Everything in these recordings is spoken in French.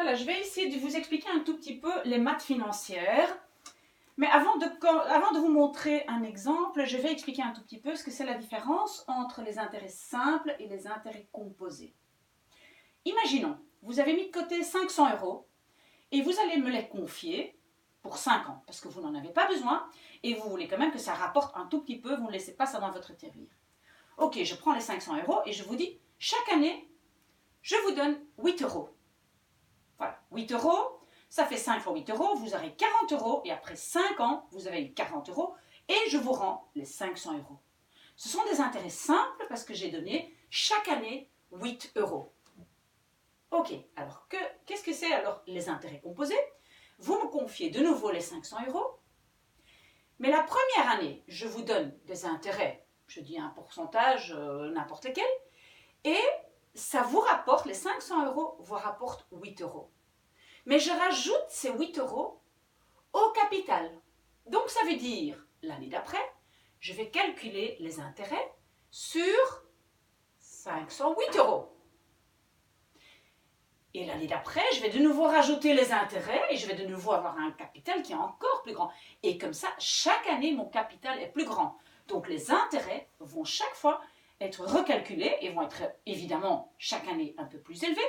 Voilà, je vais essayer de vous expliquer un tout petit peu les maths financières. Mais avant de vous montrer un exemple, je vais expliquer un tout petit peu ce que c'est la différence entre les intérêts simples et les intérêts composés. Imaginons, vous avez mis de côté 500 € et vous allez me les confier pour 5 ans, parce que vous n'en avez pas besoin et vous voulez quand même que ça rapporte un tout petit peu, vous ne laissez pas ça dans votre terrier. Ok, je prends les 500 € et je vous dis, chaque année, je vous donne 8 €. Voilà, 8 €, ça fait 5 fois 8 €, vous aurez 40 € et après 5 ans, vous avez eu 40 € et je vous rends les 500 €. Ce sont des intérêts simples parce que j'ai donné chaque année 8 €. Ok, alors qu'est-ce que c'est alors les intérêts composés? Vous me confiez de nouveau les 500 €, mais la première année, je vous donne des intérêts, je dis un pourcentage, n'importe lequel, et ça vous rapporte, les 500 € vous rapportent 8 €. Mais je rajoute ces 8 € au capital. Donc ça veut dire, l'année d'après, je vais calculer les intérêts sur 508 €. Et l'année d'après, je vais de nouveau rajouter les intérêts et je vais de nouveau avoir un capital qui est encore plus grand. Et comme ça, chaque année, mon capital est plus grand. Donc les intérêts vont chaque fois être recalculés et vont être évidemment chaque année un peu plus élevés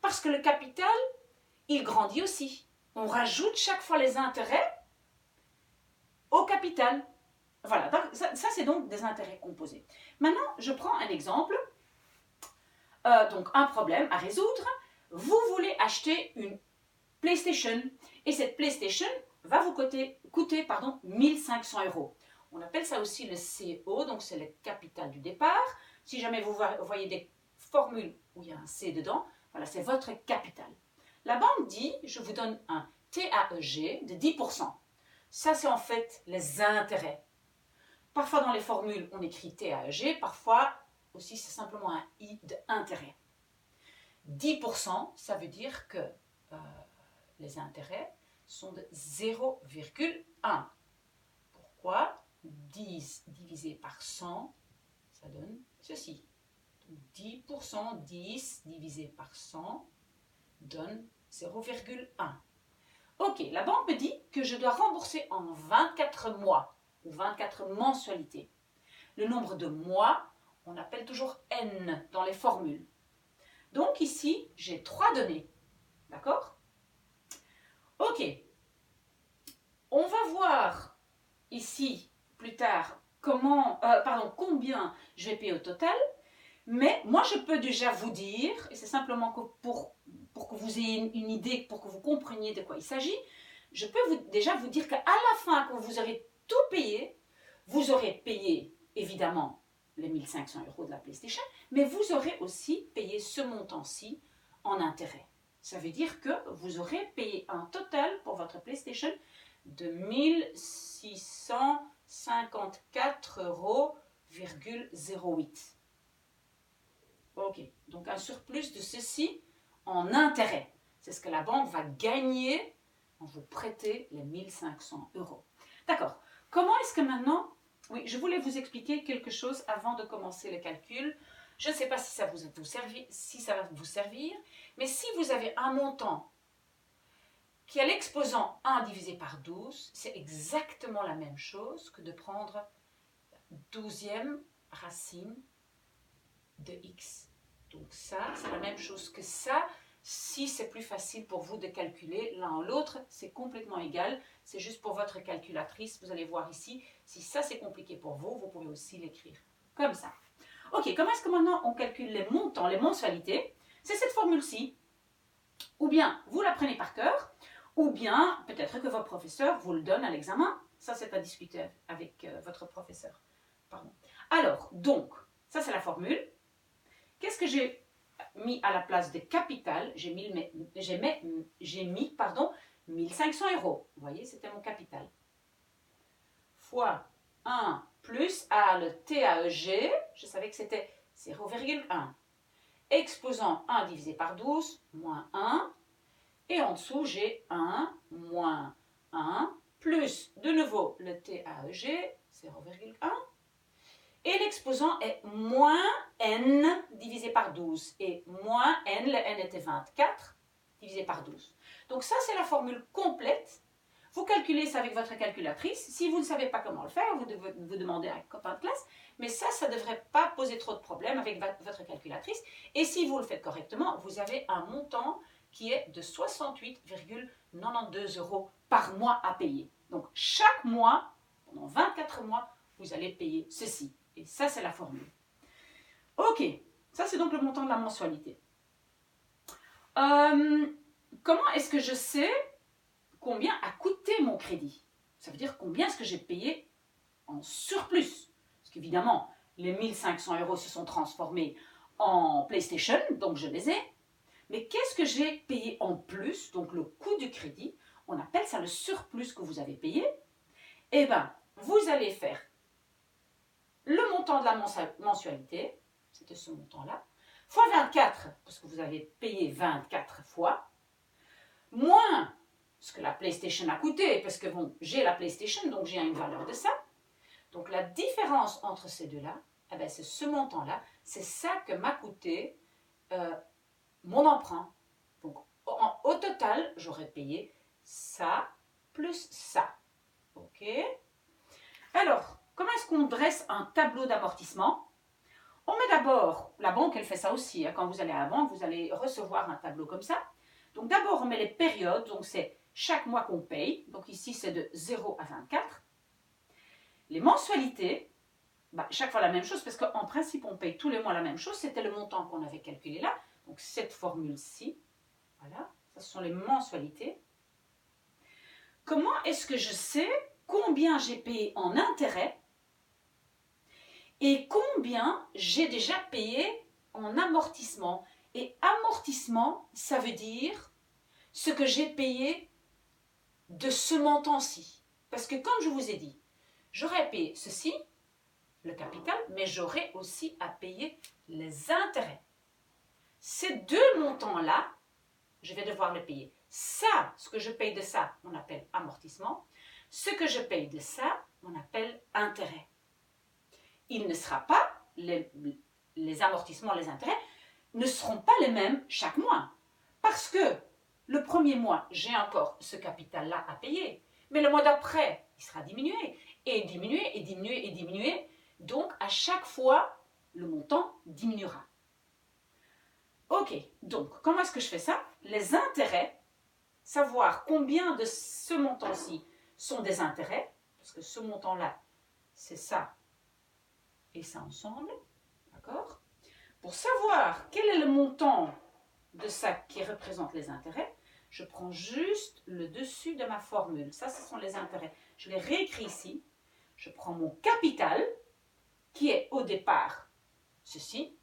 parce que le capital, il grandit aussi. On rajoute chaque fois les intérêts au capital. Voilà, ça c'est donc des intérêts composés. Maintenant, je prends un exemple. Donc un problème à résoudre. Vous voulez acheter une PlayStation et cette PlayStation va vous coûter 1500 €. On appelle ça aussi le CO, donc c'est le capital du départ. Si jamais vous voyez des formules où il y a un C dedans, voilà, c'est votre capital. La banque dit, je vous donne un TAEG de 10%. Ça, c'est en fait les intérêts. Parfois, dans les formules, on écrit TAEG, parfois aussi, c'est simplement un I de intérêt. 10%, ça veut dire que les intérêts sont de 0,1. Pourquoi? 10 divisé par 100, ça donne ceci. Donc 10%, 10 divisé par 100 donne 0,1. Ok, la banque me dit que je dois rembourser en 24 mois ou 24 mensualités. Le nombre de mois, on appelle toujours N dans les formules. Donc ici, j'ai 3 données. D'accord? Ok. On va voir ici, plus tard, combien je vais payer au total. Mais moi, je peux déjà vous dire, et c'est simplement pour que vous ayez une idée, pour que vous compreniez de quoi il s'agit, je peux déjà vous dire qu'à la fin, quand vous aurez tout payé, vous aurez payé, évidemment, les 1500 € de la PlayStation, mais vous aurez aussi payé ce montant-ci en intérêt. Ça veut dire que vous aurez payé un total pour votre PlayStation de 1654,08 €. Ok, donc un surplus de ceci en intérêt. C'est ce que la banque va gagner en vous prêter les 1500 €. D'accord, comment est-ce que maintenant... Oui, je voulais vous expliquer quelque chose avant de commencer le calcul. Je ne sais pas si ça va vous servir, mais si vous avez un montant qui a l'exposant 1 divisé par 12, c'est exactement la même chose que de prendre 12e racine de x. Donc ça, c'est la même chose que ça. Si c'est plus facile pour vous de calculer l'un ou l'autre, c'est complètement égal. C'est juste pour votre calculatrice. Vous allez voir ici, si ça c'est compliqué pour vous, vous pouvez aussi l'écrire comme ça. Ok, comment est-ce que maintenant on calcule les montants, les mensualités? C'est cette formule-ci. Ou bien vous la prenez par cœur, ou bien peut-être que votre professeur vous le donne à l'examen. Ça, c'est à discuter avec votre professeur. Pardon. Alors, donc, ça c'est la formule. Qu'est-ce que j'ai mis à la place de capital? J'ai mis 1500 €. Vous voyez, c'était mon capital. Fois 1 plus le TAEG, je savais que c'était 0,1. Exposant 1 divisé par 12, moins 1. Et en dessous, j'ai 1 moins 1 plus de nouveau le TAEG, 0,1. Et l'exposant est moins n divisé par 12. Et moins n, le n était 24, divisé par 12. Donc ça, c'est la formule complète. Vous calculez ça avec votre calculatrice. Si vous ne savez pas comment le faire, vous devez vous demander à un copain de classe. Mais ça ne devrait pas poser trop de problèmes avec votre calculatrice. Et si vous le faites correctement, vous avez un montant qui est de 68,92 € par mois à payer. Donc chaque mois, pendant 24 mois, vous allez payer ceci. Et ça, c'est la formule. Ok, ça c'est donc le montant de la mensualité. Comment est-ce que je sais combien a coûté mon crédit? Ça veut dire combien est-ce que j'ai payé en surplus. Parce qu'évidemment, les 1500 € se sont transformés en PlayStation, donc je les ai. Mais qu'est-ce que j'ai payé en plus? Donc le coût du crédit, on appelle ça le surplus que vous avez payé. Eh bien, vous allez faire le montant de la mensualité, c'était ce montant-là, fois 24, parce que vous avez payé 24 fois, moins ce que la PlayStation a coûté, parce que bon, j'ai la PlayStation, donc j'ai une valeur de ça. Donc la différence entre ces deux-là, eh ben, c'est ce montant-là, c'est ça que m'a coûté mon emprunt. Donc au total, j'aurais payé ça plus ça. Ok? Alors, comment est-ce qu'on dresse un tableau d'amortissement? On met d'abord, la banque elle fait ça aussi, hein, quand vous allez à la banque, vous allez recevoir un tableau comme ça. Donc d'abord on met les périodes, donc c'est chaque mois qu'on paye, donc ici c'est de 0 à 24. Les mensualités, bah, chaque fois la même chose, parce qu'en principe on paye tous les mois la même chose, c'était le montant qu'on avait calculé là, donc cette formule-ci, voilà, ça ce sont les mensualités. Comment est-ce que je sais combien j'ai payé en intérêt et combien j'ai déjà payé en amortissement? Et amortissement, ça veut dire ce que j'ai payé de ce montant-ci. Parce que comme je vous ai dit, j'aurais payé ceci, le capital, mais j'aurais aussi à payer les intérêts. Ces deux montants-là, je vais devoir les payer. Ça, ce que je paye de ça, on appelle amortissement. Ce que je paye de ça, on appelle intérêt. Il ne sera pas, les amortissements, les intérêts, ne seront pas les mêmes chaque mois. Parce que le premier mois, j'ai encore ce capital-là à payer. Mais le mois d'après, il sera diminué, et diminué, et diminué, et diminué. Donc, à chaque fois, le montant diminuera. Ok, donc, comment est-ce que je fais ça? Les intérêts, savoir combien de ce montant-ci sont des intérêts, parce que ce montant-là, c'est ça et ça ensemble, d'accord? Pour savoir quel est le montant de ça qui représente les intérêts, je prends juste le dessus de ma formule. Ça, ce sont les intérêts. Je les réécris ici. Je prends mon capital, qui est au départ ceci,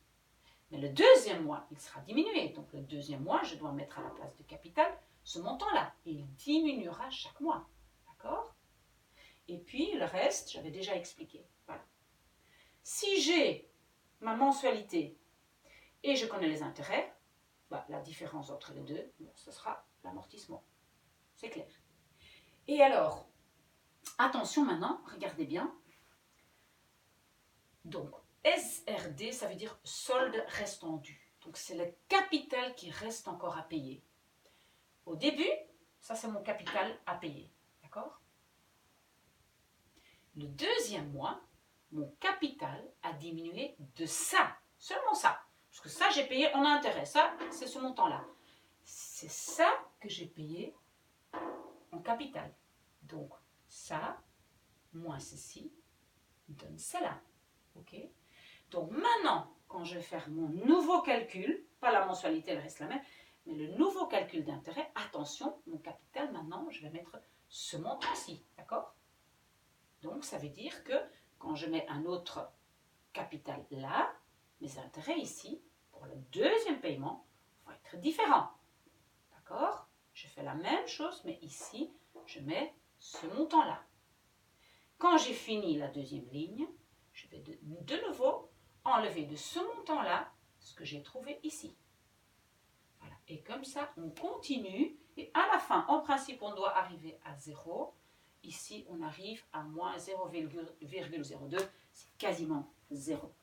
mais le deuxième mois, il sera diminué. Donc le deuxième mois, je dois mettre à la place de capital ce montant-là. Et il diminuera chaque mois. D'accord? Et puis le reste, j'avais déjà expliqué. Voilà. Si j'ai ma mensualité et je connais les intérêts, bah, la différence entre les deux, ce sera l'amortissement. C'est clair. Et alors, attention maintenant, regardez bien. Donc, SRD, ça veut dire solde restant dû. Donc, c'est le capital qui reste encore à payer. Au début, ça c'est mon capital à payer. D'accord? Le deuxième mois, mon capital a diminué de ça, seulement ça. Parce que ça, j'ai payé en intérêt. Ça, c'est ce montant-là. C'est ça que j'ai payé en capital. Donc, ça, moins ceci, donne cela. OK? Donc, maintenant, quand je vais faire mon nouveau calcul, pas la mensualité, elle reste la même, mais le nouveau calcul d'intérêt, attention, mon capital, maintenant, je vais mettre ce montant-ci. D'accord? Donc, ça veut dire que quand je mets un autre capital là, mes intérêts ici, pour le deuxième paiement, vont être différents. D'accord? Je fais la même chose, mais ici, je mets ce montant-là. Quand j'ai fini la deuxième ligne, je vais de nouveau enlever de ce montant-là ce que j'ai trouvé ici. Voilà. Et comme ça, on continue. Et à la fin, en principe, on doit arriver à 0. Ici, on arrive à moins 0,02. C'est quasiment 0.